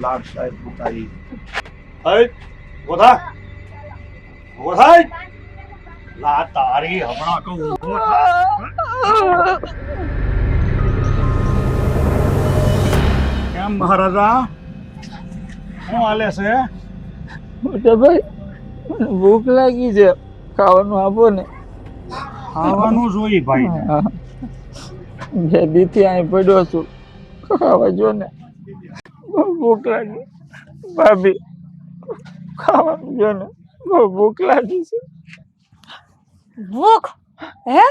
લાડ સાહેબ ઉતારી હઈ ગોધા ગોધા લા તારી હમણાં કહું ઊભો થા કેમ મહારાજા શું હાલે છે મોટા ભાઈ મને ભૂખ લાગી છે, ખાવાનું આપો ને. ખાવાનું જોઈ ભાઈ જે દીથી અહીં પડ્યો છું, ખાવા જો ને. બહુ ભૂખ લાગી ભાભી, ખાવાનું જો ને. બહુ ભૂખ લાગી છે. ભૂખ હે?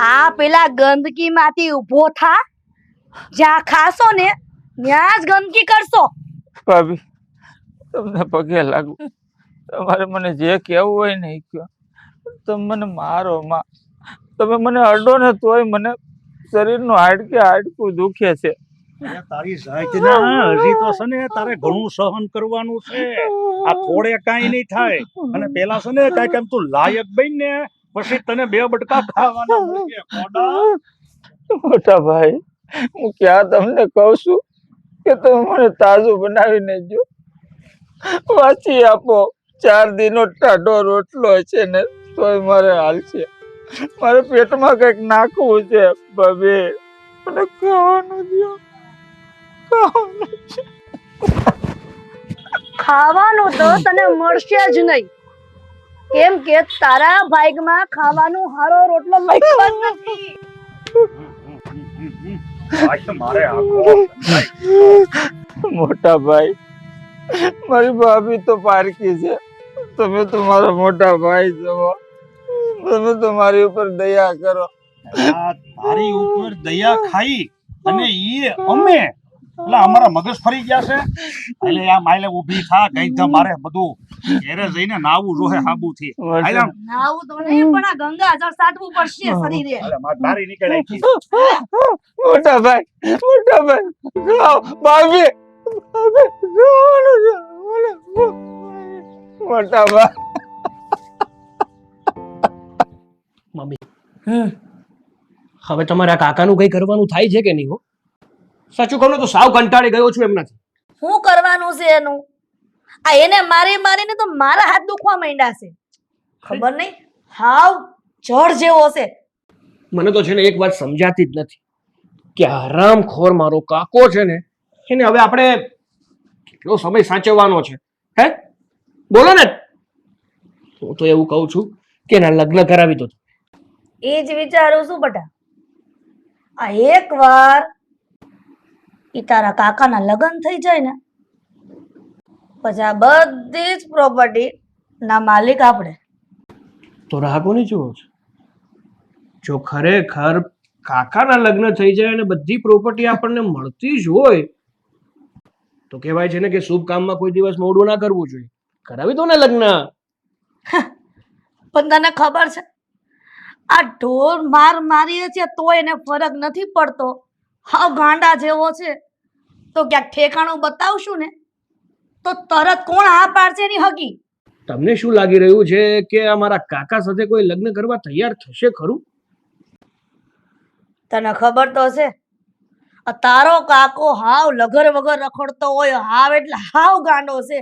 આ પેલા ગંદકી માંથી ઉભો થા, જ્યાં ખાશો ને ત્યાં જ ગંદકી કરશો. ભાભી તમને પગે લાગુ, તમારે મને જે કહેવું હોય ને એ કહો. તમે મને મારો માં, તમે મને અડો ને તોય મને શરીરનું હાડકું દુખે છે. તારી જાતના હજી તો છે ને તારે ઘણું સહન કરવાનું છે. આ થોડે કાંઈ નહીં થાય, અને પેલા છે ને કાંઈક એમ તું લાયક બન ને પછી તને બે બટકા ખાવાના મળશે. મોટા ભાઈ, હું ક્યાં તમને કહું છું કે તમે મને તાજું બનાવીને જો વાંચી આપો. 4 દિનનો ટાઢો રોટલો છે ને તોય મારે હાલ છે. મારે પેટમાં કંઈક નાખવું છે. ભાભી મને ખાવાનું દો, ખાવાનું છે. ખાવાનું તો તને મળશે જ નહીં, કેમ કે તારા ભાગમાં ખાવાનું હારો રોટલો લખ્યો જ નથી. મારે આખો મોટા ભાઈ, મારી ભાભી તો પારકી છે. તમે તો મારા મોટા ભાઈ છો, તમે તો મારી ઉપર દયા કરો. તારી ઉપર દયા ખાઈ અને ઈ અમે એટલે અમારા મગજ ફરી ગયા છે. એટલે આ માઈલે ઊભી થા, ગઈ તો મારે બધું ઘેરે જઈને નાવું જોહે સાબુથી. નાવું તો નહીં, પણ આ ગંગા જળ સાટવું પડશે શરીરે. એટલે માર તારી નીકળે છે. મોટા ભાઈ, ભાભી મોટા ભાઈ. મમ્મી, હવે તમારા કાકાનું કઈ કરવાનું થાય છે કે નહીં? હો, સાચું કહું તો સાવ કંટાળી ગયો છું એમનાથી. શું કરવાનું છે એનું? આ એને મારી મારીને તો મારા હાથ દુખવા માંડ્યા છે. ખબર નહીં, હાવ જળ જેવો છે. મને તો છે ને એક વાત સમજાતી જ નથી કે હરામખોર મારો કાકો છે ને, એને હવે આપણે કેટલો સમય સાચવવાનો છે? હે, બોલો ને. હું તો એવું કહું છું કે એના લગ્ન કરાવી દો. એ જ વિચારું છું બટા. આ એક વાર ઈ તારા કાકાના લગ્ન થઈ જાય ને પછી આ બધી જ પ્રોપર્ટી ના માલિક આપણે. તો રાહ કોની જુઓ છો? જો ખરેખર કાકાના લગ્ન થઈ જાય અને બધી પ્રોપર્ટી આપણને મળતી જ હોય તો કહેવાય છે ને કે શુભ કામમાં કોઈ દિવસ મોડું ના કરવું જોઈએ. કરાવી દો ને લગ્ન. પણ તને ખબર છે આ ઢોર મારીએ છે તોય એને ફરક નથી પડતો. હા, ગાંડા જેવો છે. તો ક્યાંક ઠેકાણું બતાવશું ને તો તરત કોણ આ પાડશે એની હગી. તમને શું લાગી રહ્યું છે કે અમારા કાકા સાથે કોઈ લગ્ન કરવા તૈયાર થશે ખરું? તને ખબર તો છે આ તારો કાકો હાવ લગર વગર રખડતો હોય, હાવ એટલે હાવ ગાંડો છે.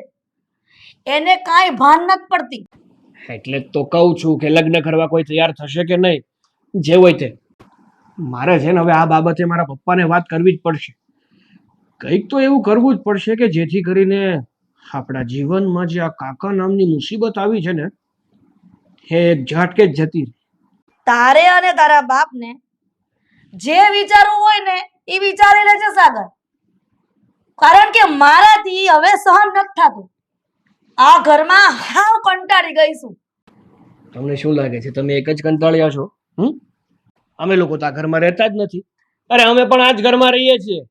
એને કાંઈ ભાન નથી પડતી. એટલે જ તો કહું છું કે લગ્ન કરવા કોઈ તૈયાર થશે કે નહીં. જે હોય તે, મારે છે ને હવે આ બાબતે મારા પપ્પાને વાત કરવી જ પડશે. કંઈક તો એવું કરવું જ પડશે કે જેથી કરીને આપણા જીવનમાં જે આ કાકા નામની મુસીબત આવી છે ને એ એક ઝાટકે જ જતી રહે. તારે અને તારા બાપને જે વિચારવું હોય ને એ વિચારી લેજે સાગર, કારણ કે મારાથી હવે સહન નથી થતું. આ ઘરમાં હાવ કંટાળી ગઈ છું. તમને શું લાગે છે તમે એક જ કંટાળ્યા છો? અમે લોકો તો આ ઘરમાં રહેતા જ નથી. અરે અમે પણ આ જ ઘરમાં રહીએ છીએ.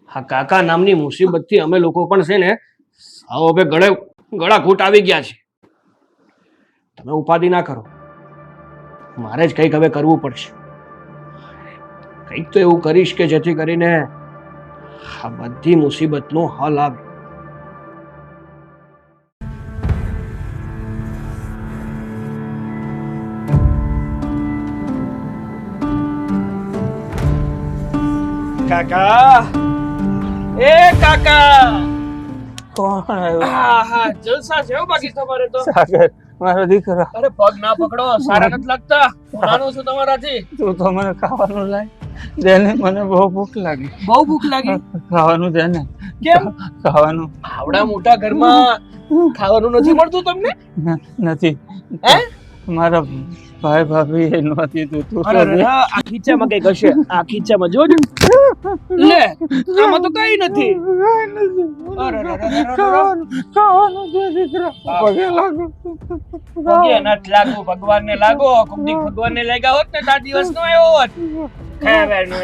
આ કાકા નામની મુસીબતથી અમે લોકો પણ છે ને સાવ હવે ગળા ઘૂંટ આવી ગયા છે. તમે ઉપાધિ ના કરો, મારે જ કંઈક હવે કરવું પડશે. કંઈક તો એવું કરીશ કે જેથી કરીને આ બધી મુસીબતનો હલ આવે. કાકા એ કાકા કોણ આવ્યું? આહા, જલસા છે હો બાકી તમારે તો. સાગર, મારો દીકરો, અરે પગ ના પકડો, સારા નથી લાગતા. હું નાનો છું તમારાથી. તું તો મને ખાવાનું લાય દે ને, મને બહુ ભૂખ લાગી. બહુ ભૂખ લાગી. ખાવાનું દે ને. કેમ? ખાવાનું આવડા મોટા ઘરમાં ખાવાનું નથી મળતું તમને? નથી. હે? મારા ભાઈ ભાભી એ નહોતી, તું તું અરે તો દે. આ ખીચામાં કઈક હશે. આ ખીચામાં જોજો. લે, આમાં તો કઈ નથી. અરે ખાવાનું દે દીકરા, પગે લાગુ. પગે નથી લાગવું, ભગવાનને લાગો. કોક દી ભગવાનને લાગ્યા હોત ને તો આ દિવસ નો આવ્યો હોત. ખાવાનું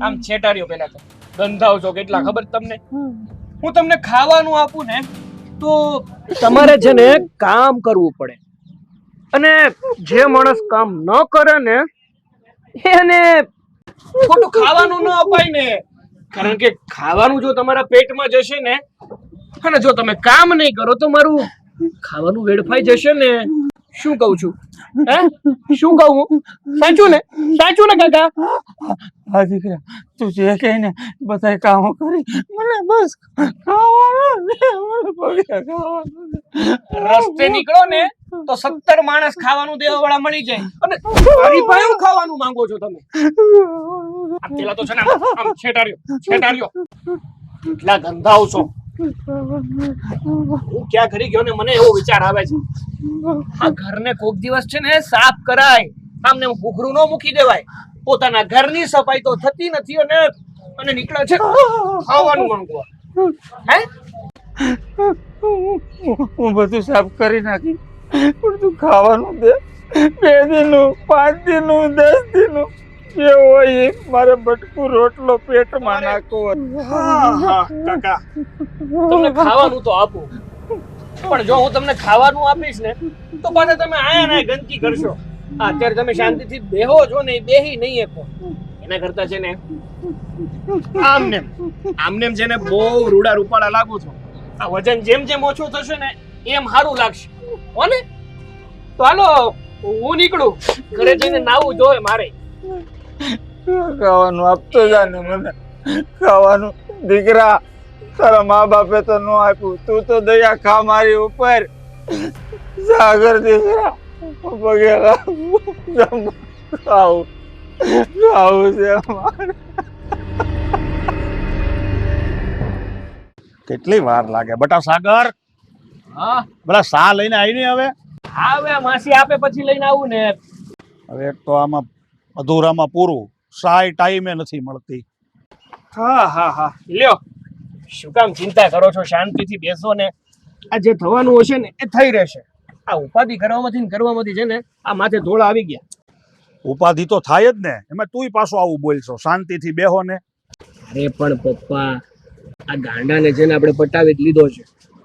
આમ છેટાડ્યો પેલા તો. ગંધાવ છો કેટલા ખબર તમને? હું તમને ખાવાનું આપું ને તો તમારે છે ને કામ કરવું પડે. અને જે માણસ કામ ન કરે ને એને ખોટું ખાવાનું ન અપાય ને. કારણ કે ખાવાનું જો તમારા પેટમાં જશે ને, અને જો તમે કામ નહીં કરો તો મારું ખાવાનું વેડફાઈ જશે ને. શું કહું છું? હે, શું કહું હું? સાચું ને? સાચું ને કાકા? હા દીકરા, તું જે કહે ને બધા કામો કરી, મને બસ ખાવાનું દે, મને પગે ખાવાનું દે. રસ્તે નીકળો ને તો 17 માણસ ખાવાનું દેવા વાળા મળી જાય. અને મારી પાસે ખાવાનું માંગો છો તમે? આ પેલા તો છે ને આમ છેટાડ્યો. એટલા ગંધાવ છો. હું ક્યાં ઘરી ગયો ને મને એવો વિચાર આવે છે, આ ઘરને કોક દિવસ છે ને સાફ કરાય. આમને ભૂખરું ન મૂકી દેવાય. પોતાના ઘરની સફાઈ તો થતી નથી અને નીકળે છે ખાવાનું માંગવા. હે, હું બધું સાફ કરી નાખી, પણ તું ખાવાનું દે. 2 દિનનું, 5 દિનનું, 10 દિનનું, જે હોય એ મારે બટકું રોટલો પેટમાં નાખવો. કાકા તમને ખાવાનું તો આપું, પણ જો હું તમને ખાવાનું આપીશ ને તો પાછા તમે આયા ને ગંદકી કરશો. અત્યારે તમે શાંતિથી બેહો છો ને, એ બેહી નહીં શકો. એના કરતા છે ને આમનેમ છે ને બહુ રૂડા રૂપાળા લાગુ છો. આ વજન જેમ જેમ ઓછું થશે ને એમ સારું લાગશે. હો ને? તો હાલો હું નીકળું. ઘરે જઈને નાવું જોઈએ મારે. ખાવાનું આપતો જા ને મને, ખાવાનું. દીકરા, તારા મા બાપે તો ન આપ્યું, તું તો દયા ખા મારી ઉપર. સાગર દીકરા, પગે લાગુ. ખાવું છે અમારે. કેટલી વાર લાગે બટા સાગર? હા પેલા સા લઈને આવી ને હવે. હા, હવે માસી આપે પછી લઈને આવું ને. હવે એક તો આમાં અધૂરામાં પૂરું, સાય ટાઈમે નથી મળતી. હા લ્યો, શું કામ ચિંતા કરો છો? શાંતિથી બેસો ને. આ જે થવાનું હશે ને એ થઈ રહેશે. આ ઉપાધિ કરવામાંથી છે ને આ માથે ધોળા આવી ગયા. ઉપાધિ તો થાય જ ને, એમાં તુંય પાછો આવું બોલશો. શાંતિથી બેહો ને. અરે પણ પપ્પા, આ ગાંડાને છે ને આપણે પટાવી જ લીધો છે.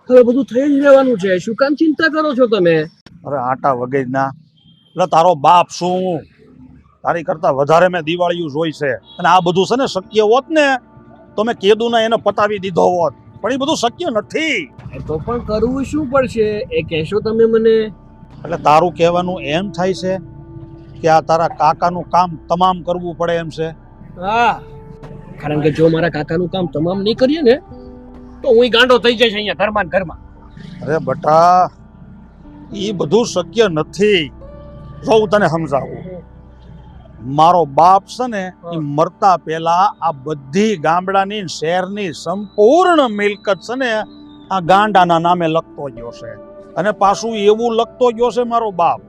હવે બધું થઈ જ રહેવાનું છે. શું કામ ચિંતા કરો છો તમે? અરે આટા વગેરે ના, એટલે તારો બાપ શું, તારી કરતા વધારે મેં દિવાળીયું જોઈ છે. અને આ બધું છે ને શક્ય હોત ને તો મેં કેદુના એને પતાવી દીધો હોત, પણ એ બધું શક્ય નથી. તો પણ કરવું શું પડશે એ કહેશો તમે મને? એટલે તારું કહેવાનું એમ થાય છે કે આ તારા કાકાનું કામ તમામ કરવું પડે એમ છે? હા, કારણ કે જો મારા કાકાનું કામ તમામ નહીં કરીએ ને તો હું ગાંડો થઈ જઈશ અહીંયા ઘરમાં ને ઘરમાં. અરે બટા, એ બધું શક્ય નથી. જો હું તને સમજાવું, મારો બાપ છે ને એ મરતા પહેલા આ બધી ગામડાની શહેરની સંપૂર્ણ મિલકત છે ને આ ગાંડાના નામે લખતો ગયો છે. અને પાછું એવું લખતો ગયો છે મારો બાપ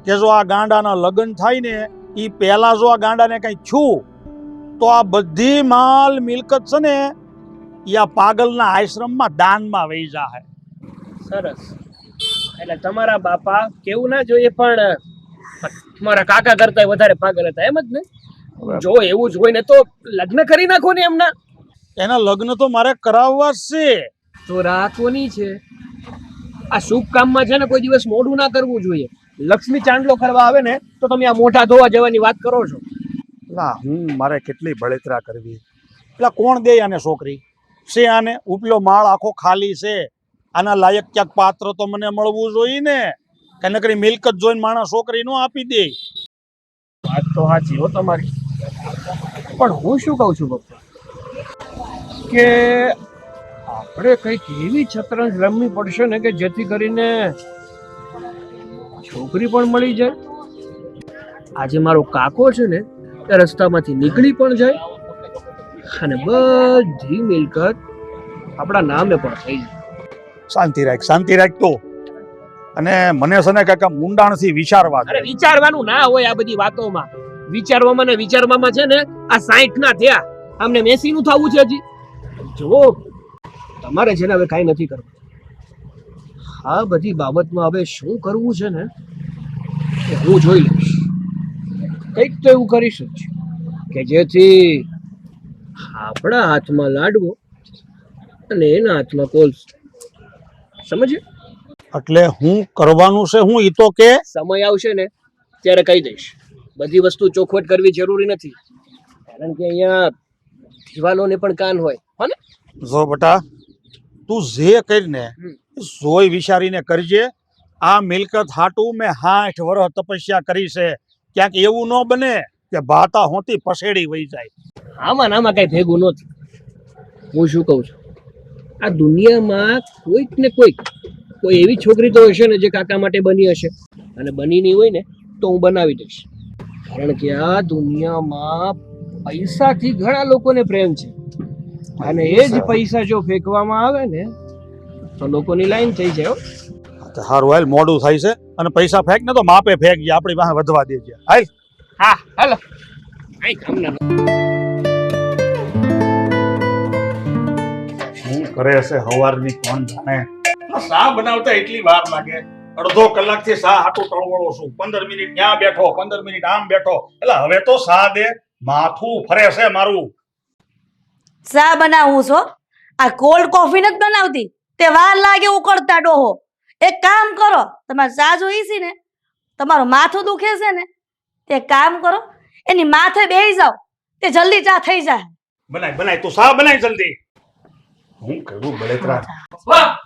કે જો આ ગાંડાના લગ્ન થાય ને એ પહેલા જો આ ગાંડાને કઈ થયું તો આ બધી માલ મિલકત છે ને એ આ પાગલના આશ્રમમાં દાનમાં વહી જાય. સરસ. એટલે તમારા બાપા કેવું ના જોઈએ, પણ મારા કાકા કરતા વધારે પાગલ હતા એમ જ ને? જો એવું જ હોય ને તો લગ્ન કરી નાખો ને એમના. એના લગ્ન તો મારે કરાવવા જ છે. તો રાહ કોની છે? આ શુભ કામમાં છે ને કોઈ દિવસ મોડું ના કરવું જોઈએ. લક્ષ્મી ચાંદલો કરવા આવે ને તો તમે આ મોઢા ધોવા જવાની વાત કરો છો. લા હું મારે કેટલી બળતરા કરવી. એટલે કોણ દે આને છોકરી છે? આને ઉપલો માળ આખો ખાલી છે. આના લાયક ક્યાંક પાત્ર તો મને મળવું જોઈએ ને, કે નકરી મિલકત જોઈને માણસ છોકરી નો આપી દે. વાત તો સાચી હો તમારી, પણ હું શું કહું છું પપ્પા, કે આપણે કંઈક એવી શતરંજ રમવી પડશે ને કે જેથી કરીને છોકરી પણ મળી જાય. આજે મારો કાકો છે ને એ રસ્તામાંથી નીકળી પણ જાય અને બધી મિલકત આપણા નામે પણ થઈ જાય. શાંતિ રાખ તો. અને મને છે ને કાકા મુંડાણથી વિચારવા દે. અરે વિચારવાનું ના હોય આ બધી વાતોમાં. વિચારવામાં ને વિચારવામાં છે ને આ 60 ના થયા, આમને 80 નું થવું છે હજી. જો તમારે છે ને હવે કાંઈ નથી કરવું. આ બધી બાબતમાં હવે શું કરવું છે ને એ હું જોઈ લઈશ. કંઈક તો એવું કરીશ જ કે જેથી આપણા હાથમાં લાડવો અને એના હાથમાં કોલસો. સમજ્યું? એટલે હું કરવાનું છે હું ઈ તો કે. સમય આવશે ને ત્યારે કહી દઈશ. બધી વસ્તુ ચોખવટ કરવી જરૂરી નથી, કારણ કે અહીંયા દિવાલોને પણ કાન હોય. હો ને? જો બટા, તું જે કરીને જોઈ વિચારીને કરજે. આ મિલકત હાટું મેં 60 વર્ષ તપસ્યા કરી છે. ક્યાંક એવું ન બને કે ભાતા હોતી પસેડી વહી જાય. આમાં નામાં કઈ ભેગું નથી. હું શું કહું છું, આ દુનિયામાં કોઈક ને કોઈ એવી છોકરી તો હશે ને જે કાકા માટે બની હશે, અને બની નહીં હોય ને તો હું બનાવી દઈશ. કારણ કે આ દુનિયામાં પૈસાથી ઘણા લોકોને પ્રેમ છે, અને એ જ પૈસા જો ફેંકવામાં આવે ને તો લોકોની લાઈન થઈ જાય. હો. હારું હાલ, મોડું થાય છે અને પૈસા ફેંક ને તો માપે ફેંકજે, આપણી પાસે વધવા દેજે. હાલ. હા હાલો. કઈ કામના શું કરે છે હવારની કોણ જાણે. શા બનાવતા એટલી વાર લાગે? અડધો કલાકથી શા હાટું ટળવળો છું. 15 મિનિટ ત્યાં બેઠો, 15 મિનિટ આમ બેઠો. એટલે હવે તો શા દે, માથું ફરે છે મારું. શા બનાવું છો? આ કોલ્ડ કોફી નથી બનાવતી, તે વાર લાગે ઉકળતા ડોહો. એક કામ કરો, તમારે ચા જોઈ છે ને, તમારું માથું દુખે છે ને, તે કામ કરો, એની માથે બેસી જાઓ, તે જલ્દી ચા થઈ જાય. બનાય તું શા બનાય જલ્દી. હું કરું બળેતરા.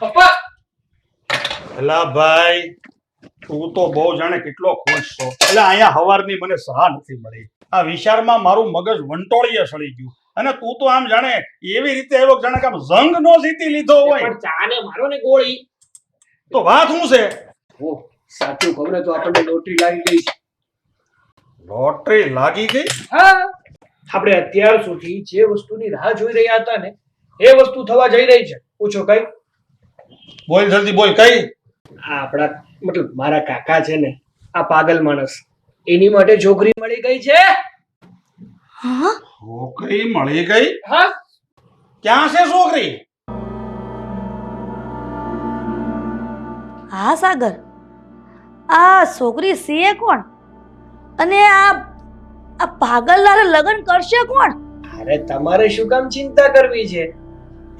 પપ્પા. એલા ભાઈ, તું તો બહુ જાણે કેટલો ખુશ છો. એટલે અહીંયા હવારની મને સહા નથી મળી. આ વિચારમાં મારું મગજ વંટોળીએ સળી ગયું. અને તું તો આમ જાણે એવી રીતે એવો જાણે કે આમ જંગ નો જીતી લીધો હોય. પણ ચાને મારો ને ગોળી. તો વાત શું છે? ઓ સાચું કહું ને તો આપણને લોટરી લાગી ગઈ છે. લોટરી લાગી ગઈ? હા, આપણે અત્યાર સુધી જે વસ્તુની રાહ જોઈ રહ્યા હતા ને એ વસ્તુ થવા જઈ રહી છે. પૂછો કઈ? બોલ જલ્દી બોલ, કઈ? આ આપણા મતલબ મારા કાકા છે ને, આ પાગલ માણસ, એની માટે છોકરી મળી ગઈ છે. હા, છોકરી મળી ગઈ? હા, ક્યાં છે છોકરી? હા સાગર, આ છોકરી છે કોણ? અને આ પાગલનારે લગ્ન કરશે કોણ? અરે તમારે શું કામ ચિંતા કરવી છે?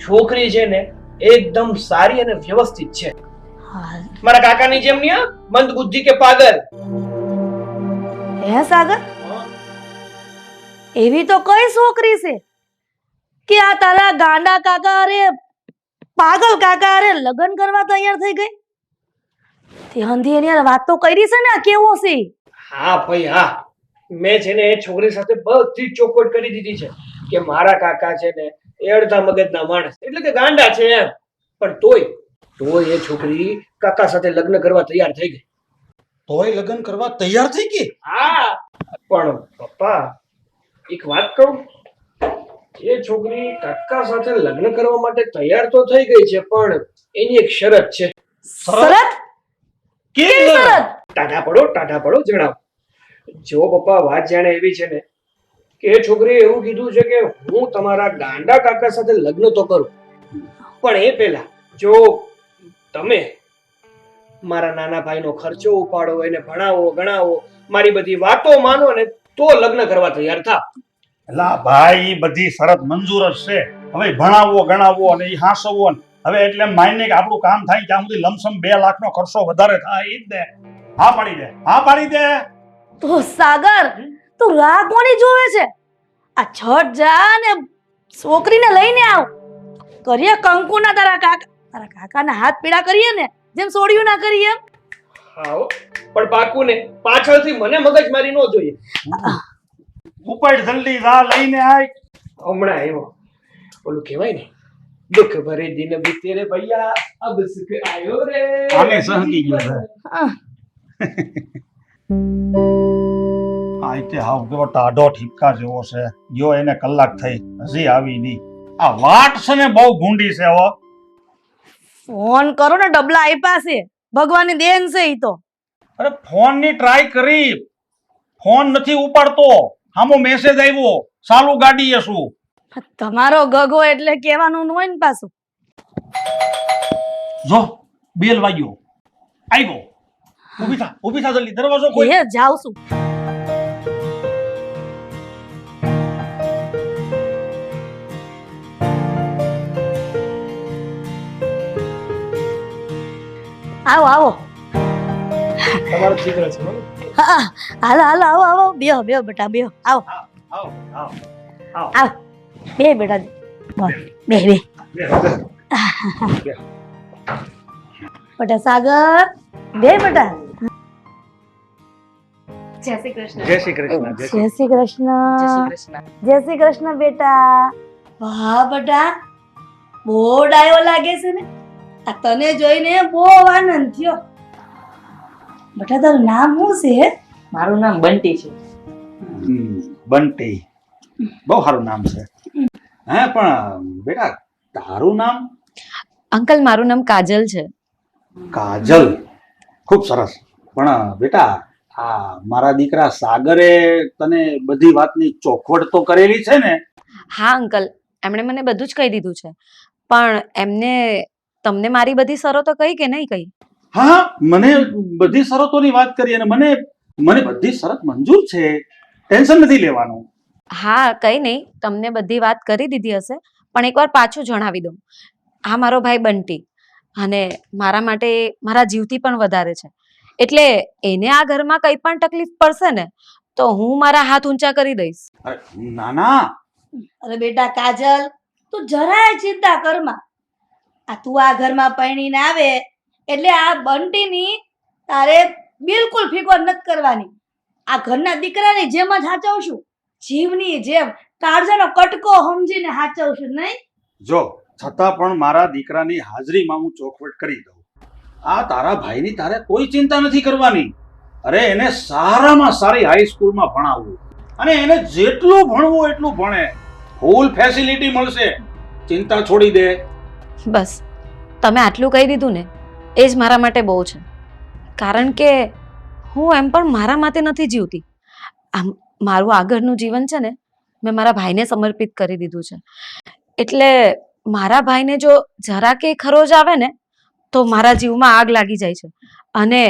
છોકરી છે ને એકદમ સારી અને વ્યવસ્થિત છે. હા, મારા કાકાની જેમ નહીં, મંદ બુદ્ધિ કે પાગલ. હે સાગર, એવી તો કઈ છોકરી છે કે આ તારા ગાંડા કાકા અરે પાગલ કાકા અરે લગ્ન કરવા તૈયાર થઈ ગઈ? તે હંધી એની હારે વાત તો કરી છે ને, આ કેવો છે? હા ભાઈ હા, મેં છે ને એ છોકરી સાથે બધી જ ચોખવટ કરી દીધી છે કે મારા કાકા છે ને એ અડધા મગજના માણસ, એટલે કે ગાંડા છે એમ. પણ તોય એ છોકરી કાકા સાથે લગ્ન કરવા તૈયાર થઈ ગઈ. તોય લગ્ન કરવા તૈયાર થઈ ગઈ? હા, પણ પપ્પા એક વાત કહું, એ છોકરી કાકા સાથે લગ્ન કરવા માટે તૈયાર તો થઈ ગઈ છે, પણ એની એક શરત છે. શરત? કેવી શરત? ટાઢા પડો જણાવો. જો પપ્પા વાત જાણે એવી છે ને કે એ છોકરીએ એવું કીધું છે કે હું તમારા ગાંડા કાકા સાથે લગ્ન તો કરું, પણ એ પહેલા જો તમે મારા નાના ભાઈનો ખર્ચો ઉપાડો, એને ભણાવો ગણાવો, મારી બધી વાતો માનો ને તો લગ્ન કરવા તૈયાર થાવ. એલા ભાઈ, ઈ બધી શરત મંજૂર જ છે. હવે ભણાવવો ગણાવવો અને ઈ હાંસવવો ને હવે એટલે માઈને કે આપણું કામ થાય ત્યાં સુધી લમસમ 2 લાખનો ખર્ચો વધારે થાય ઈ જ દે. હા પાડી દે. તો સાગર, તું રાહ કોની જોવે છે? આ છટ જા ને છોકરીને લઈને આવ. કરીએ કંકુના તારા કાકાના હાથ પીડા કરીએ ને, જેમ સોડિયું ના કરીએ એમ. હા, પણ પાકું ને, પાછળથી મને મગજમારી ન જોઈએ. ઉપાડ જલ્દી, જા લઈને આય. હમણાં આવ્યો. ઓલું કહેવાય ને, દુઃખ ભરે દિન બીતે રે ભૈયા, અબ સુખ આયો રે. આને સહકી ગયો છે આ રીતે હાવ કેવો ટાઢો ઠીપકા જેવો છે. જો એને કલાક થઈ હજી આવી નહીં. આ વાટ છે ને બહુ ભૂંડી છે હો. ફોન કરો ને, ડબલા આપ્યા છે, ભગવાનની દેન છે ઈ તો. અરે ફોન ની ટ્રાય કરી, ફોન નથી ઉપાડતો. હામો મેસેજ આવ્યો, ચાલુ ગાડી એ શું. તમારો ગગો એટલે કહેવાનું ન હોય ને પાછું. જો બેલ વાગ્યો, આવ્યો. ઊભી થા જલ્દી, દરવાજો ખોલ. એ જાઉં છું. આવો આવો. તમારો દીકરો છે ને? હા, હાલો હાલો, આવો આવો, બેહો બેહો બેટા, બેહો. આવો આવો આવો આવો, બે બેટા, બોલ, બે બે. બેટા સાગર, બે બેટા. જય શ્રી કૃષ્ણ. જય શ્રી કૃષ્ણ. જય શ્રી કૃષ્ણ. જય શ્રી કૃષ્ણ બેટા. વાહ બેટા, બહુ ડાયો લાગે છે ને. આ તને જોઈને બહુ આનંદ થયો. બેટા તારું નામ શું છે? મારું નામ બંટી છે. બંટી, બહુ સારું નામ છે. હે પણ બેટા તારું નામ? અંકલ મારું નામ કાજલ છે. કાજલ, ખૂબ સરસ. પણ બેટા આ મારા દીકરા સાગરે તને બધી વાતની ચોખવટ તો કરેલી છે ને? હા અંકલ, એમણે મને બધું જ કહી દીધું છે, પણ એમને તમને મારી બધી શરતો કહી કે નહીં કહી? હા, મને બધી શરતોની વાત કરી અને મને બધી શરત મંજૂર છે. ટેન્શન નથી લેવાનું. હા કઈ નહીં, તમને બધી વાત કરી દીધી હશે, પણ એકવાર પાછું જણાવી દઉં. આ મારો ભાઈ બંટી, અને મારા માટે મારા જીવથી પણ વધારે છે. એટલે એને આ ઘરમાં કઈ પણ તકલીફ પડશે ને તો હું મારા હાથ ઊંચા કરી દઈશ. અરે ના ના. અરે બેટા કાજલ, તું જરાય ચિંતા કરમાં. આ તું આ ઘરમાં પરણીને આવે એટલે આ બંટીની તારે બિલકુલ ફિકર નથી કરવાની. આ ઘરના દીકરાની જેમ જ હાચવશું, જીવની જેમ કાળજાનો કટકો સમજીને હાચવશું, નહીં? જો છતાં પણ મારા દીકરાની હાજરીમાં હું ચોખવટ કરી દઉં. આ તારા ભાઈની તારે કોઈ ચિંતા નથી કરવાની. અરે એને સારામાં સારી હાઈસ્કૂલમાં ભણાવવું અને એને જેટલું ભણવું એટલું ભણે. ફૂલ ફેસિલિટી મળશે. ચિંતા છોડી દે. બસ તમે આટલું કહી દીધું ને એ જ મારા માટે બહુ છે. કારણ કે હું એમ પણ મારા માટે નથી જીવતી. આમ મારું આગળનું જીવન છે ને મેં મારા ભાઈને સમર્પિત કરી દીધું છે. એટલે મારા ભાઈને જો જરા કે ખરોજ આવે ને તો મારા જીવમાં આગ લાગી જાય છે, અને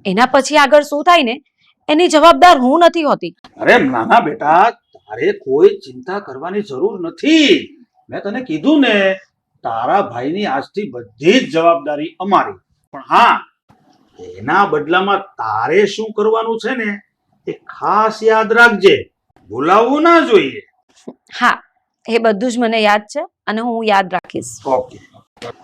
એના પછી આગળ શું થાય ને એની જવાબદાર હું નથી હોતી. અરે નાના બેટા, તારે કોઈ ચિંતા કરવાની જરૂર નથી. મેં તને કીધું ને, તારા ભાઈની આજથી બધી જ જવાબદારી અમારી. પણ હા, એના બદલામાં તારે શું કરવાનું છે ને એ ખાસ યાદ રાખજે. ભૂલાવવું ના જોઈએ. હા, એ બધું જ મને યાદ છે અને હું યાદ રાખીશ. ઓકે.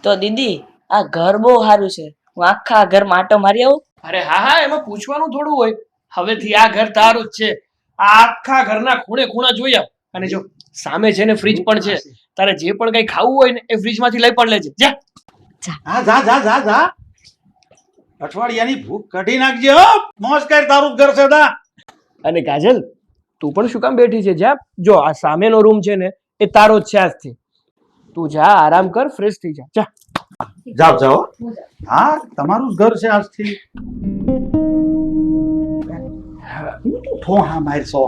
તો દીદી આ ઘર બહુ સારું છે, હું આખા ઘરમાં આટો મારી આવું. અરે હા હા, એમાં પૂછવાનું થોડું હોય. હવેથી આ ઘર તારું જ છે. આ આખા ઘરના ખૂણે ખૂણા જોઈ આવ. અને જો સામે છે ને ફ્રીજ પણ છે. તારે જે પણ કઈ ખાવું હોય ને એ ફ્રીજ માંથી લઈ પણ લેજે. જા. હા, જા જા જા જા. અઠવાડિયાની ભૂખ કાઢી નાખજે હો. મોજ કર, તારું જ ઘર છે દા. અને કાજલ, તું પણ શું કામ બેઠી છે? જા. જો આ સામેનો રૂમ છે ને એ તારો જ છે આજથી. તું જા, આરામ કર, ફ્રેશ થઈ જા. જા. જાઓ જાઓ. હા, તમારું જ ઘર છે આજથી. ઠો હા મારશો.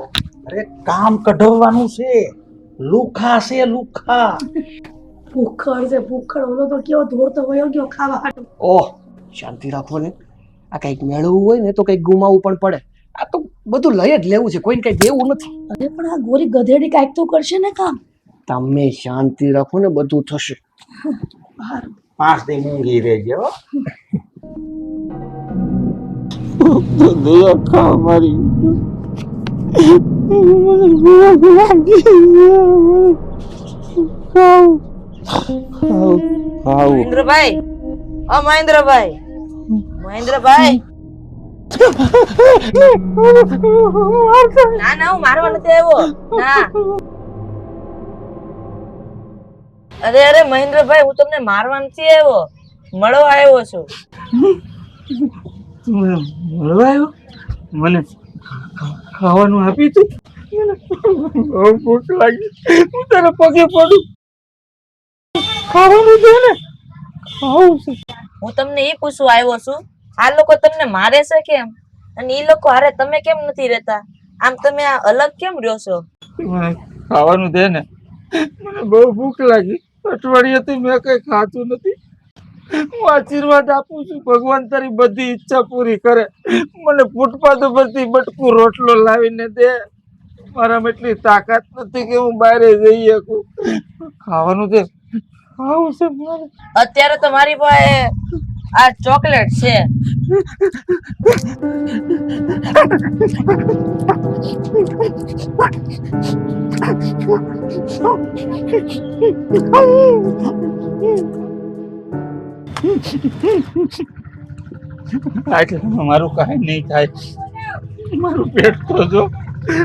અરે કામ કઢાવવાનું છે. લુખા છે લુખા. ભૂખડ છે ભૂખડ. ઓલો તો કેવો દોડતો વયો ગયો ખાવા હાટુ. ઓહ, શાંતિ રાખો ને. આ કઈક મેળવવું હોય ને તો કઈક ગુમાવવું પણ પડે. આ તો બધું લઈ જ લેવું છે, કોઈને કઈ દેવું નથી. અરે પણ આ ગોરી ગધેડી કાંઈક તો કરશે ને કામ. તમે શાંતિ રાખો ને, બધું થશે. 5 દી મૂંગી રહેજે હો. દયા ખા મારી. મહેન્દ્રભાઈ, ઓ મહેન્દ્રભાઈ, મહેન્દ્રભાઈ. ના ના, હું મારવા નથી આવ્યો. ના અરે અરે મહેન્દ્રભાઈ, હું તમને મારવા નથી આવ્યો, મળવા આવ્યો છું. તું મને મળવા આવ્યો? મને ખાવાનું આપી તું? મને બહુ ભૂખ લાગી, હું તારા પગે પડું. ખાવાનું દે ને, ખાવું છે. હું તમને એ પૂછવા આવ્યો છું, આ લોકો તમને મારે છે કેમ, અને એ લોકો હારે તમે કેમ નથી રહેતા? આમ તમે આ અલગ કેમ રહ્યો છો? મને ખાવાનું દે ને, મને બહુ ભૂખ લાગી. અઠવાડિયેથી મેં કઈ ખાતું નથી. હું આશીર્વાદ આપું છું, ભગવાન તારી બધી ઈચ્છા પૂરી કરે. મને ફૂટપાથ ઉપરથી બટકું રોટલો લાવીને દે. મારામાં એટલી તાકાત નથી કે હું બહાર જઈ શકું. ખાવાનું દે, ખાવું છે મારે. અત્યારે તો મારી પાસે આ ચોકલેટ છે. એટલે મારું કાંઈ નહીં થાય. મારું પેટ તો જો,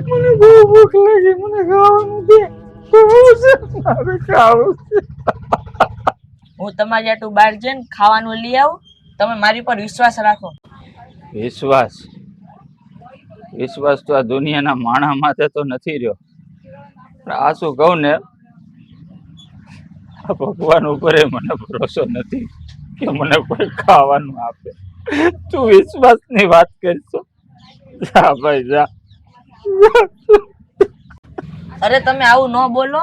મને બહુ ભૂખ લાગી. મને ખાવાનું દે, ખાવું છે મારે, ખાવું છે. હું તમારી આટલું બહાર જઈને ખાવાનું લઈ આવું, તમે મારી પર વિશ્વાસ રાખો. વિશ્વાસ વિશ્વાસ તો આ દુનિયાના માણસ માથે તો નથી રહ્યો. પણ આ શું કહું ને, આ ભગવાન ઉપર મને ભરોસો નથી કે મને કોઈ ખાવાનું આપે. તું વિશ્વાસની વાત કરશો? જા ભાઈ જા. અરે તમે આવું ન બોલો,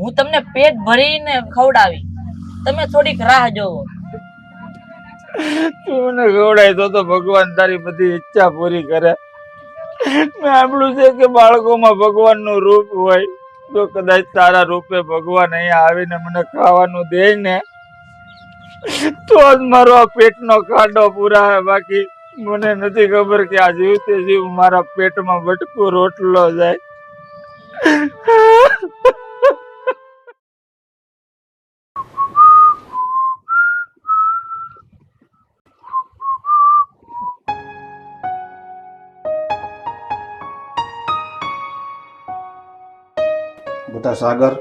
હું તમને પેટ ભરીને ખવડાવી, તમે થોડીક રાહ જોવો. તું મને ખવડાય તો ભગવાન તારી બધી ઈચ્છા પૂરી કરે. મેં સાંભળ્યું છે કે બાળકોમાં ભગવાનનું રૂપ હોય. તો કદાચ તારા રૂપે ભગવાન અહીંયા આવીને મને ખાવાનું દે ને, તો જ મારો આ પેટનો ખાડો પૂરાય. બાકી મને નથી ખબર કે આ જીવતે જીવ મારા પેટમાં બટકું રોટલો જાય. બેટા સાગર,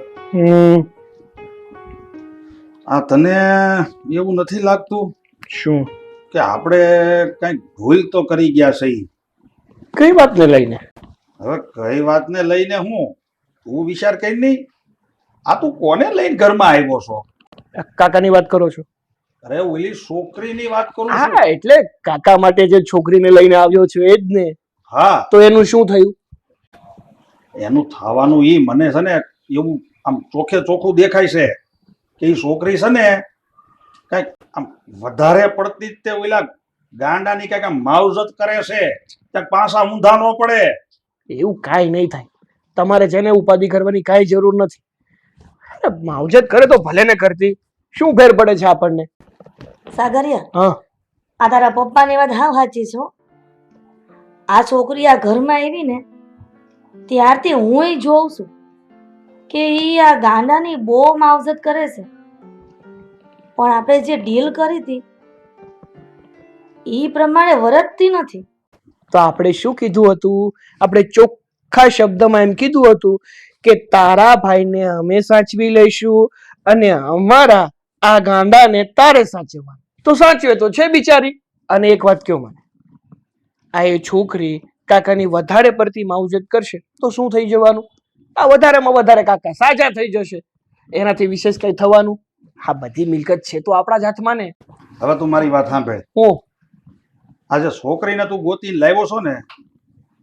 આ તને એવું નથી લાગતું શું? કે આપણે કઈક ભૂલ તો કરી ગયા છે? કઈ વાતને લઈને? હવે કઈ વાતને લઈને હું, તું વિચાર કરી નહીં. આ તું કોને લઈને ઘરમાં આવ્યો છો? કાકાની વાત કરો છો? અરે ઓલી છોકરીની વાત કરું છું. હા, એટલે કાકા માટે જે છોકરીને લઈને આવ્યો છું એ જ ને. હા, તો એનું શું થયું? એનું થવાનું ઈ મને છે ને એવું આમ ચોખે ચોખ્ખું દેખાય છે કે ઈ છોકરી છે ને કઈક આમ વધારે પડતી જ તે ઓલા ગાંડાની કઈક આમ માવજત કરે છે. ત્યાં પાછા ઊંધા ન પડે. એવું કાંઈ નહીં થાય. તમારે છે ને ઉપાધિ કરવાની કાંઈ જરૂર નથી. અરે માવજત કરે તો ભલે ને કરતી, શું ફેર પડે છે આપણને? સાગરિયા, હા, આ તારા પપ્પાની વાત હાવ સાચી છે હો. આ છોકરી આ ઘરમાં આવી ને ત્યારથી હું જોઉં છું કે ઈ આ ગાંડાની બહુ માવજત કરે છે. પણ આપણે જે ડીલ કરી હતી ઈ પ્રમાણે વર્તતી નથી. તો આપણે શું કીધું હતું? આપણે ચોખ્ખા શબ્દમાં એમ કીધું હતું કે તારા ભાઈને અમે સાચવી લઈશું અને અમારા આ ગાંડાને તારે સાચવવાનું. તો સાચવે તો છે બિચારી. અને એક વાત કહો મને, આ એ છોકરી કાકાની વધારે પડતી માવજત કરશે તો શું થઈ જવાનું? આ વધારેમાં વધારે કાકા સાજા થઈ જશે. એનાથી વિશેષ કઈ થવાનું? આ બધી મિલકત છે તો આપણા જ હાથમાં ને. હવે તું મારી વાત સાંભળ. હું આજે છોકરીને તું ગોતીને લાવ્યો છો ને,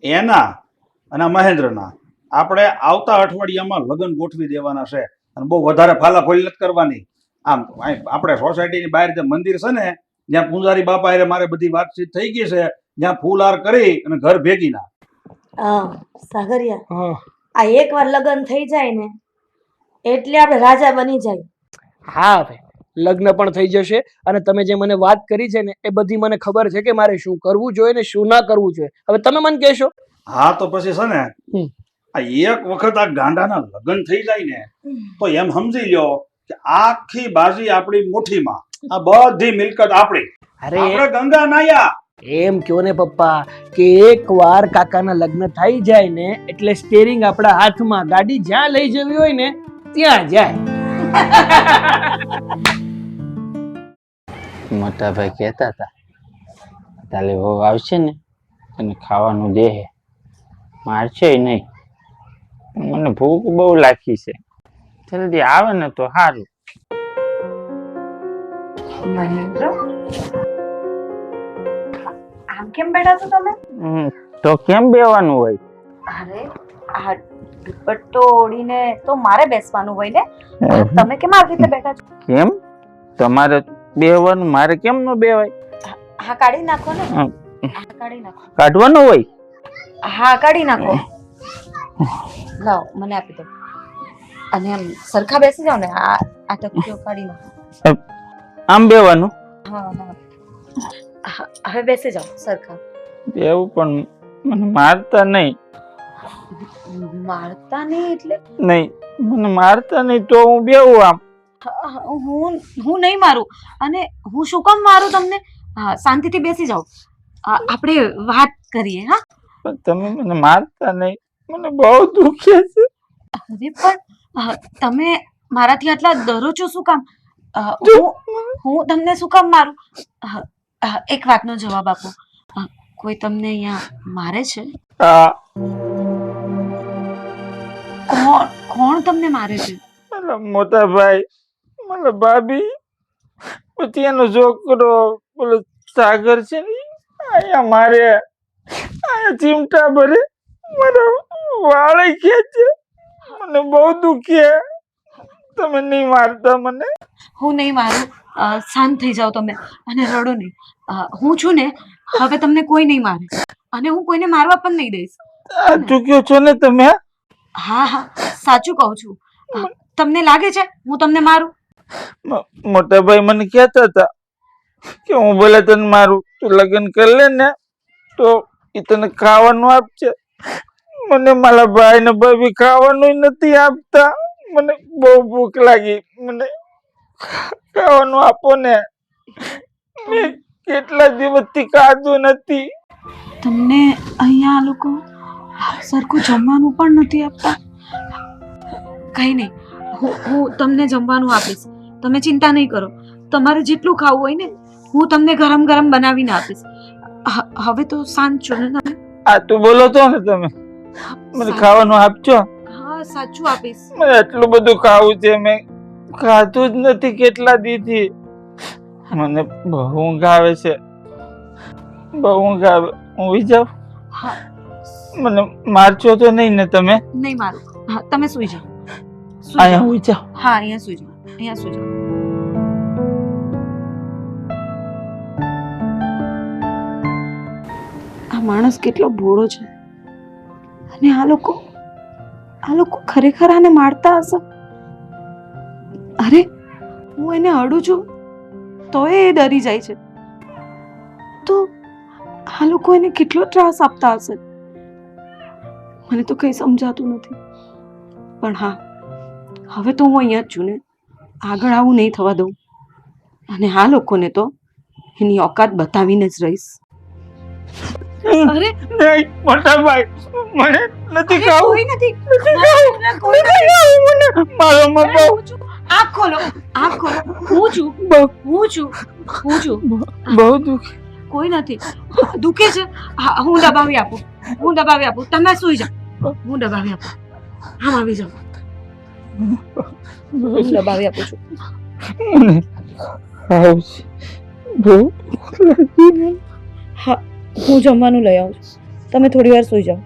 એના અને મહેન્દ્રના આપણે આવતા અઠવાડિયામાં લગ્ન ગોઠવી દેવાના છે. અને બહુ વધારે ફાલાફોલી નથી કરવાની. આમ આપણે સોસાયટીની બહાર જે મંદિર છે ને, જ્યાં પૂંજારી બાપા હારે મારે બધી વાતચીત થઈ ગઈ છે, જ્યાં ફૂલહાર કરી અને ઘર ભેગી ના. સાગરિયા, હા આ એકવાર લગ્ન થઈ જાય ને એટલે આપણે રાજા બની જાય. હા ભાઈ, લગ્ન પણ થઈ જશે. અને તમે જે મને વાત કરી છે ને એ બધી મને ખબર છે કે મારે શું કરવું જોઈએ ને શું ના કરવું જોઈએ. હવે તમે મને કહેશો. હા, તો પછી છે ને આ એક વખત આ ગાંડાના લગ્ન થઈ જાય ને તો એમ સમજી લ્યો કે આખી બાજી આપણી મુઠ્ઠીમાં. આ બધી મિલકત આપણી. અરે આપણે ગંગા નાયા. એમ કયો ને પપ્પા કે એકવાર કાકાના લગ્ન થઈ જાય ને એટલે સ્ટેરિંગ આપણા હાથમાં, ગાડી જ્યાં લઈ જવી હોય ને ત્યાં જાય. મોટા ભાઈ કહેતા હતા તાલી વહુ આવશે ને તને ખાવાનું દે મારશે નહીં. મને ભૂખ બહુ લાગી છે, જલ્દી આવે ને તો સારું. મહેન્દ્ર, આમ કેમ બેઠા છો તમે? તો કેમ બેવાનું હોય? અરે આ દુપટ્ટો ઓઢીને તો મારે બેસવાનું હોય ને, તમે કેમ આવી રીતે બેઠા છો? કેમ તમારે બેવાનું, મારે કેમ ન બેવાય? હા કાઢી નાખો ને. હા કાઢી નાખો. કાઢવાનું હોય? હા કાઢી નાખો. લાવો મને આપી દો. અને આમ સરખા બેસી જાઓ ને. આ ટકીઓ કાઢી નાખો. આમ બેવાનું? હા હા હવે બેસી જાઓ સરખા. એવું પણ મને મારતા નહીં. મારતા નહીં એટલે? નહીં, મને મારતા નહીં તો હું બેવું આમ. હું નહીં મારું. અને હું શું કામ મારું તમને? હા શાંતિથી બેસી જાઓ, આપણે વાત કરીએ. હા પણ તમે મને મારતા નહીં, મને બહુ દુખે છે. અરે પણ તમે મારાથી આટલા ડરો છો શું કામ? હું તમને શું કામ મારું? એક વાતનો જવાબ આપો. કોઈ તમને અહીંયા મારે છે? કોણ તમને મારે છે? મોટા ભાઈ, મને ભાભી, પછી એનો છોકરો બોલો સાગર છે ને, અહીંયા મારે, અહીંયા ચીમટા ભરે, મારા વાળે ખેંચે, મને બહુ દુખે. તમે નહીં મારતા મને? હું નહીં મારું. શાંત થઈ જાઓ તમે અને રડો નહીં. હું છું ને, હવે તમને કોઈ નહીં મારે અને હું કોઈને મારવા પણ નહીં દઈશ. ચૂક્યો છો ને તમે? હા હા સાચું કહું છું. તમને લાગે છે હું તમને મારું? મોટા ભાઈ મને કહેતા હતા કે હું ભલે તને મારું, તું લગ્ન કરી લે ને તો એ તને ખાવાનું આપશે. મને મારા ભાઈ ને ભાભી ખાવાનું નથી આપતા. મને બહુ ભૂખ લાગી, મને ખાવાનું આપો ને. મેં કેટલા દિવસથી ખાધું નથી. તમને અહીંયા આ લોકો સરખું જમવાનું પણ નથી આપતા? કઈ નહીં, હું તમને જમવાનું આપીશ. તમે ચિંતા નહીં કરો. તમારે જેટલું ખાવું હોય ને હું તમને ગરમ ગરમ બનાવીને આપીશ. હવે તો શાંત છો ને તમે? આ તું બોલો તો ને તમે, મને ખાવાનું આપજો. હા સાચું આપીશ. મને એટલું બધું ખાવું છે, મેં ખાધું જ નથી કેટલા દીથી. મને બહુ ઊંઘ આવે છે, બહુ ઊંઘ આવે. ઊંઘી જાવ. હા મને મારશો તો નહીં ને તમે? નહીં મારું. હા તમે સુઈ જાઓ. અહીંયા ઊંઘી જાવ. હા અહીંયા સુઈ જાઓ, અહીંયા સુઈ જાઓ. આ માણસ કેટલો ભોળો છે. અને આ લોકો ખરેખર આને મારતા હશે. અરે હું એને અડું છું તોય એ ડરી જાય છે. તો આ લોકો એને કેટલો ત્રાસ આપતા હશે. મને તો કંઈ સમજાતું નથી. પણ હા, હવે તો હું અહીંયા જ છું ને, આગળ આવું નહીં થવા દઉં. અને આ લોકોને તો એની ઓકાત બતાવીને જ રહીશ. અરે નહીં મોટા ભાઈ, મને નથી ખાવું. કોઈ નથી. મારો મમ્મા આંખ ખોલો, આંખ ખોલો. હું છું. બહુ દુખ. કોઈ નથી. દુખે છે? હા હું દબાવી આપું. તમે સુઈ જાઓ, હું દબાવી આપું. આમ આવી જાઓ. હું દબાવી આપું છું. મને ખાવું છે, બહુ લાગી. હા હું જમવાનું લઈ આવું છું. તમે થોડી વાર સુઈ જાઓ.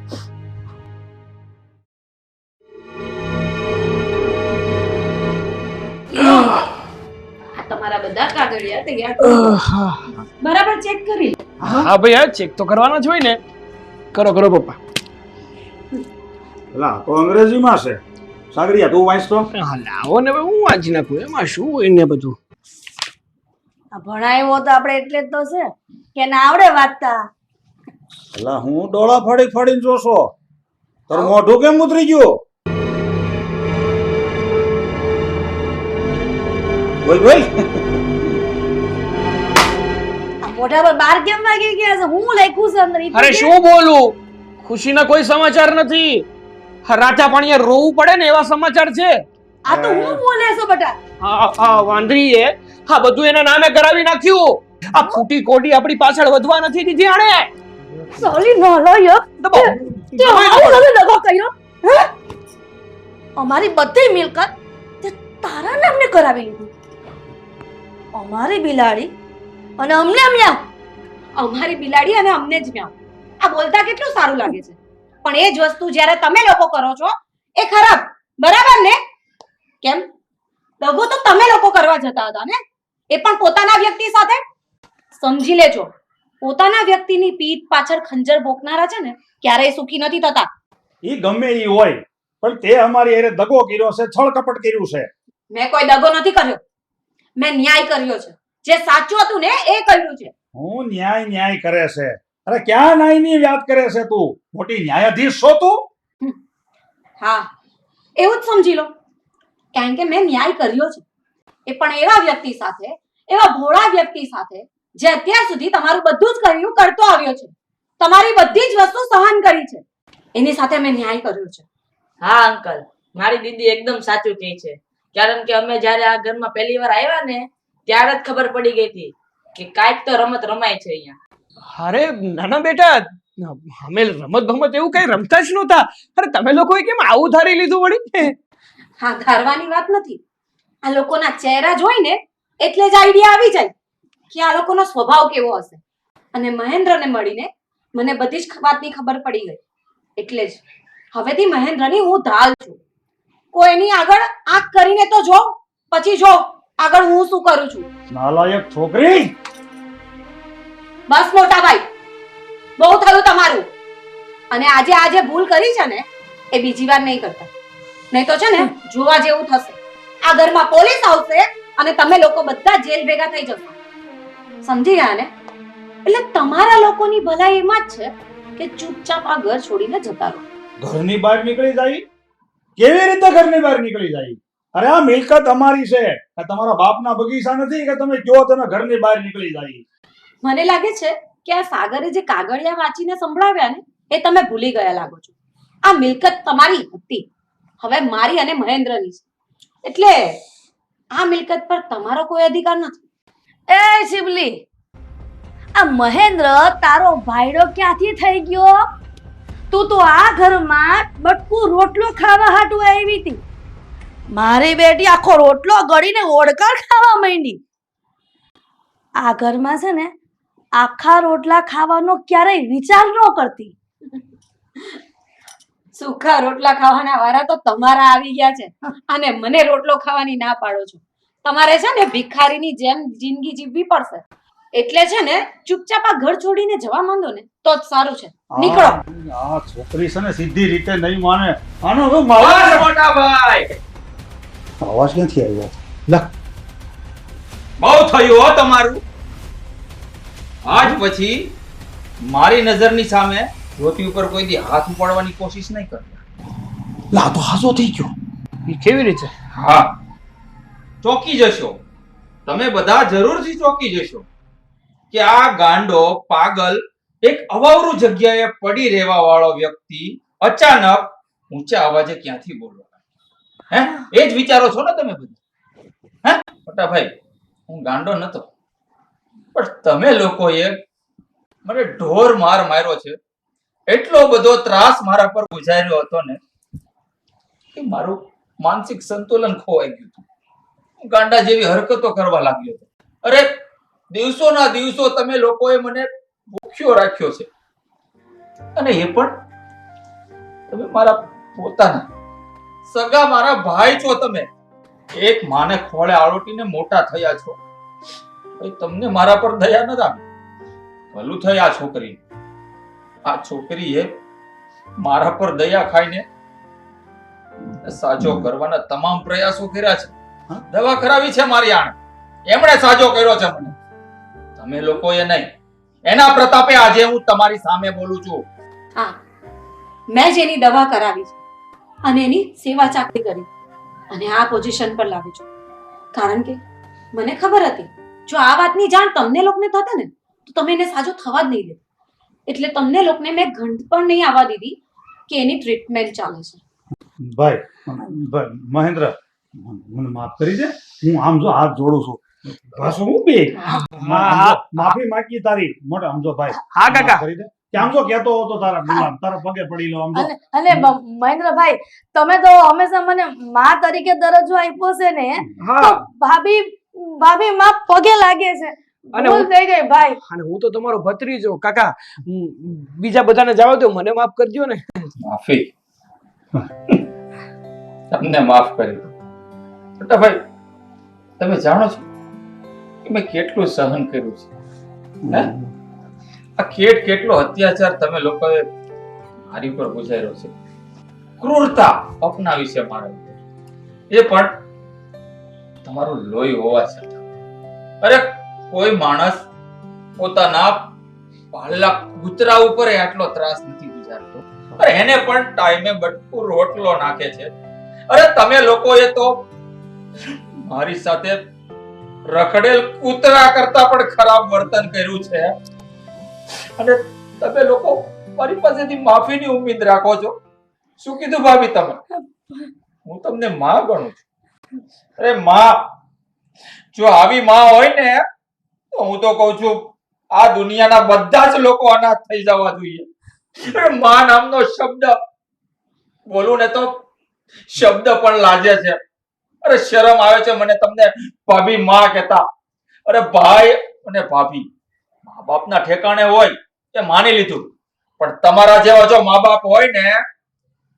તમારા બધા કાગળિયા તૈયાર. બરાબર ચેક કરી. હા ભાઈ, આ ચેક તો કરવાના જ હોય ને. કરો પપ્પા. એલા તો અંગ્રેજીમાં છે. સાગરિયા તું વાંચતો? હા લાવો ને, હવે હું વાંચી નાખું. એમાં શું હોય ને બધું. ભણાવ્યો તો આપણે એટલે જ તો છે કે ના આવડે વાંચતા. એલા હું ડોળા ફાડીને જોશો, તારું મોઢું કેમ ઉતરી ગયું? બોલ. મોઢા પર બાર કેમ વાગી ગયા છે? હું લખ્યું છે અંદર? અરે શું બોલું, ખુશીના કોઈ સમાચાર નથી. રાતા પાણીએ રોવું પડે ને એવા સમાચાર છે. આ તો હું બોલે છો બેટા. આ વાંદરીએ આ બધું એના નામે કરાવી નાખ્યું. આ ફૂટી કોડી આપણી પાછળ વધવા નથી દીધી આણે. સોરી નો લો યો તે આવો નવો દગો કર્યો. હે? અમારી બધી મિલકત તે તારા નામને કરાવી લીધી. અમારી બિલાડી અને અમને મ્યાઉ. અમારી બિલાડી અને અમને જ મ્યાઉ. આ બોલતા કેટલું સારું લાગે છે, પણ એ જ વસ્તુ જ્યારે તમે લોકો કરો છો એ ખરાબ. બરાબર ને? કેમ? દગો તો તમે લોકો કરવા જતા હતા ને, એ પણ પોતાના વ્યક્તિ સાથે. સમજી લેજો, પોતાના વ્યક્તિની પીઠ પાછળ ખંજર ભોંકનારા છે ને ક્યારેય સુખી નથી થતા. ઈ ગમે ઈ હોય, પણ તે અમારી હારે દગો કર્યો છે, છળ કપટ કર્યું છે. મેં કોઈ દગો નથી કર્યો, મેં ન્યાય કર્યો છે. જે સાચું હતું ને એ કર્યું છે. હું ન્યાય કરે છે? અરે ક્યાં ન્યાયની વાત કરે છે તું? મોટી ન્યાયાધીશ છો તું? હા, એવું જ સમજી લો. કારણ કે મેં ન્યાય કર્યો છે, એ પણ એવા વ્યક્તિ સાથે, એવા ભોળા વ્યક્તિ સાથે જે અત્યાર સુધી તમારું બધું જ કર્યું કરતો આવ્યો છે, તમારી બધી જ વસ્તુ સહન કરી છે. એની સાથે મેં ન્યાય કર્યો છે. હા અંકલ, મારી દીદી એકદમ સાચું કહે છે. કારણ કે અમે જ્યારે આ ઘરમાં પહેલી વાર આવ્યા ને ત્યારે જ ખબર પડી ગઈ હતી કે કાંઈક તો રમત રમાય છે અહીંયા. અરે નાના બેટા, અમે રમત ભમત એવું કઈ રમતા જ નહોતા. અરે તમે લોકોએ કેમ આવું ધારી લીધું વળી? હા, ધારવાની વાત નથી. આ લોકોના ચહેરા જોઈને એટલે જ આઈડિયા આવી જાય કે આ લોકોનો સ્વભાવ કેવો હશે. અને મહેન્દ્રને મળીને મને બધી જ વાતની ખબર પડી ગઈ. એટલે જ હવેથી મહેન્દ્રની હું ઢાલ છું. કોઈની આગળ આંખ કરીને તો જો, પછી જો આગળ હું શું કરું છું. નાલાયક છોકરી! બસ મોટા ભાઈ, બહુ થયું તમારું. અને આજે ભૂલ કરી છે ને એ બીજી વાર નહીં કરતા. નહીં તો છે ને જોવા જેવું થશે. આ ઘરમાં પોલીસ આવશે અને તમે લોકો બધા જેલ ભેગા થઈ જશો. સમજી ગયા ને? એટલે તમારા લોકોની ભલાઈ એમાં જ છે કે ચૂપચાપ આ ઘર છોડીને જતા રહો. ઘરની બહાર નીકળી જાય? કેવી રીતે ઘરની બહાર નીકળી જાય? અરે આ મિલકત અમારી છે. આ તમારા બાપના બગીચા નથી કે તમે કયો તમે ઘરની બહાર નીકળી જાય. મને લાગે છે કે આ સાગરે જે કાગળિયા વાંચીને સંભળાવ્યા ને એ તમે ભૂલી ગયા લાગો છો. આ મિલકત તમારી હતી, હવે મારી અને મહેન્દ્રની છે. એટલે આ મિલકત પર તમારો કોઈ અધિકાર નથી. એ શિવલી, આ મહેન્દ્ર તારો ભાઈડો ક્યાંથી થઈ ગયો? તું તો આ ઘરમાં બટકું રોટલો ખાવા હાટુ આવી હતી. મારી બેટી આખો રોટલો ગળીને ઓડકાર ખાવા માંડી. આ ઘરમાં છે ને આખા રોટલા ખાવાનો ક્યારેય વિચાર ન કરતી. સુખા રોટલા ખાવાના વારા તો તમારા આવી ગયા છે અને મને રોટલો ખાવાની ના પાડો છો. તમારે છે ને ભિખારીની જેમ જિંદગી જીવવી પડશે. એટલે છે ને ચૂપચાપ આ ઘર છોડીને જવા માંડો ને તો જ સારું છે. નીકળો. આ છોકરી છે ને સીધી રીતે નહીં માને. આનો શું બસ મોટા ભાઈ, અવાજ ક્યાંથી આવ્યો? લા, બહુ થયું હો તમારું. આજ પછી મારી નજરની સામે જ્યોતિ ઉપર કોઈ દી હાથ ઉપાડવાની કોશિશ નહીં કરતા. લા તો હાજો થઈ ગયો. એ કેવી રીતે? હા, ચોકી જશો. તમે બધા જરૂરથી ચોકી જશો કે આ ગાંડો પાગલ એક અવાવરું જગ્યાએ પડી રહેવા વાળો વ્યક્તિ અચાનક ઊંચા અવાજે ક્યાંથી બોલવા લાગ્યો. હે, એ જ વિચારો છો ને તમે બધા? હે મોટા ભાઈ, હું ગાંડો નતો, પણ તમે લોકોએ મને ઢોર માર માર્યો છે. એટલો બધો ત્રાસ મારા પર ગુજાર્યો હતો ને કે મારું માનસિક સંતુલન ખોવાઈ ગયું હતું. હું ગાંડા જેવી હરકતો કરવા લાગ્યો હતો. અરે દિવસોના દિવસો તમે લોકોએ મને ભૂખ્યો રાખ્યો છે. અને એ પણ તમે મારા પોતાના સગા મારા ભાઈ છો. તમે એક માને ખોળે આળોટીને મોટા થયા છો. તમને મારા પર દયા ન આવી. ભલું થઈ આ છોકરી. આ છોકરીએ મારા પર દયા ખાઈને સાજો કરવાના તમામ પ્રયાસો કર્યા છે. દવા કરાવી છે મારી આણે. એમણે સાજો કર્યો છે મને, તમે લોકોએ નહીં. એના પ્રતાપે આજે હું તમારી સામે બોલું છું. હા, મેં જ એની દવા કરાવી છે અને એની સેવા ચાકરી કરી અને આ પોઝિશન પર લાવી છું. કારણ કે મને ખબર હતી જો આ વાતની જાણ તમને લોકોને થતે ને તો તમે એને સાજો થવા જ નહીં દે. એટલે તમને લોકોને મેં ઘંટ પણ નહીં આવવા દીધી કે એની ટ્રીટમેન્ટ ચાલે છે. ભાઈ મહેન્દ્ર, મને માફ કરી દે. હું આમ જો હાથ જોડું છું. પાછું હું બે માફી માંગી તારી મોટા આમ જો ભાઈ. હા કાકા. માફ કરી દે. કે આમ જો કહેતો હતો તારા ગુલામ તારા પગે પડી લો આમ જો. અને મહેન્દ્રભાઈ, તમે તો હંમેશા મને માં તરીકે દરજ્જો આપ્યો છે ને, હા તો ભાભી માં પગે લાગે છે. અને ભૂલ થઈ ગઈ ભાઈ. અને હું તો તમારો ભત્રીજો કાકા. બીજા બધાને જવા દો, મને માફ કરજો ને. માફી તમને માફ કરી દો. મોટા ભાઈ, તમે જાણો છો કે મેં કેટલું સહન કર્યું છે. હે? આ કેટલો અત્યાચાર તમે લોકોએ મારી ઉપર ગુજાર્યો છે. ક્રૂરતા અપનાવી છે મારા ઉપર. એ પણ તમારું લોહી હોવા છતાં. અરે કોઈ માણસ પોતાના પાળેલા કૂતરા ઉપર આટલો ત્રાસ નથી ગુજારતો. અરે એને પણ ટાઈમે બટકું રોટલો નાખે છે. અરે તમે લોકોએ તો મારી સાથે રખડેલ કૂતરા કરતા પણ ખરાબ વર્તન કર્યું છે. અને તમે લોકો મારી પાસેથી માફીની ઉમ્મીદ રાખો છો. શું કીધું ભાભી તમે? હું તમને માં ગણું છું. અરે માં, જો આવી માં હોય ને તો હું તો કહું છું આ દુનિયાના બધા જ લોકો અનાથ થઈ જવા જોઈએ. અરે માં નામનો શબ્દ બોલું ને તો શબ્દ પણ લાજે છે. અરે શરમ આવે છે મને તમને ભાભી માં કહેતા. અરે ભાઈ અને ભાભી મા બાપના ઠેકાણે હોય એ માની લીધું, પણ તમારા જેવા જો મા બાપ હોય ને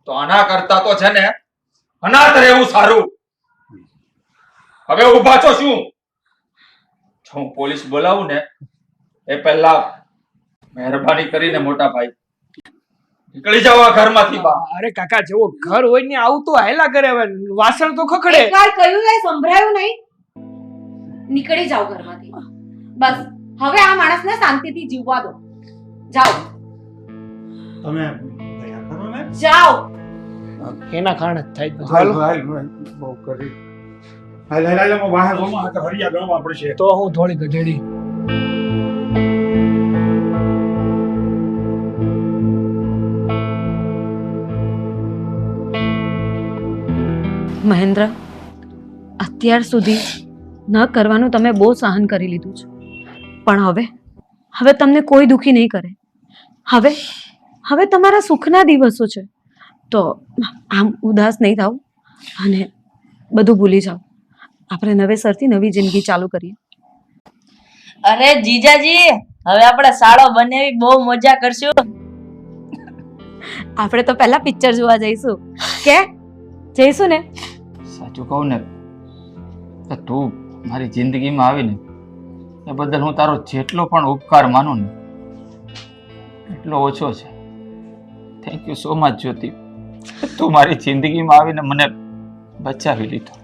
તો આના કરતા તો છે ને અનાથ રહેવું સારું. હવે ઊભા છો શું? જો હું પોલીસ બોલાવું ને એ પહેલા મહેરબાની કરીને મોટા ભાઈ નીકળી જાઓ આ ઘરમાંથી બહાર. અરે કાકા, જેવો ઘર હોય ને આવું તો હાયલા કરે. હવે વાસણ તો ખખડે. એકવાર કહ્યું એ સંભળાયું નહીં. નીકળી જાઓ ઘરમાંથી. બસ હવે આ માણસને શાંતિથી જીવવા દો. જાઓ તમે દયા કરો ને. જાઓ. એના કારણે જ થાય બધું. હાલ હાલો. હાલ બહુ કરી. હાલ હાલ હાલ હું બહાર જોમાં હાથ હરિયા ગણવા પડશે. તો હું થોડી ગધેડી. મહેન્દ્ર, અત્યાર સુધી ન કરવાનું તમે બહુ સહન કરી લીધું છે, પણ હવે તમને કોઈ દુખી નહીં કરે. હવે તમારા સુખના દિવસો છે, તો આમ ઉદાસ નહીં થાવ અને બધું ભૂલી જાઓ. આપણે નવેસરથી નવી જિંદગી ચાલુ કરીએ. અરે જીજાજી, હવે આપણે સાળો બનાવી બહુ મજા કરશું. આપણે તો પહેલા પિક્ચર જોવા જઈશું. કે જઈશું ને? સાચું કહું ને તો તું મારી જિંદગીમાં આવીને એ બદલ હું તારો જેટલો પણ ઉપકાર માનું ને એટલો ઓછો છે. થેન્ક યુ સો મચ જ્યોતિ. તું મારી જિંદગીમાં આવીને મને બચાવી લીધો.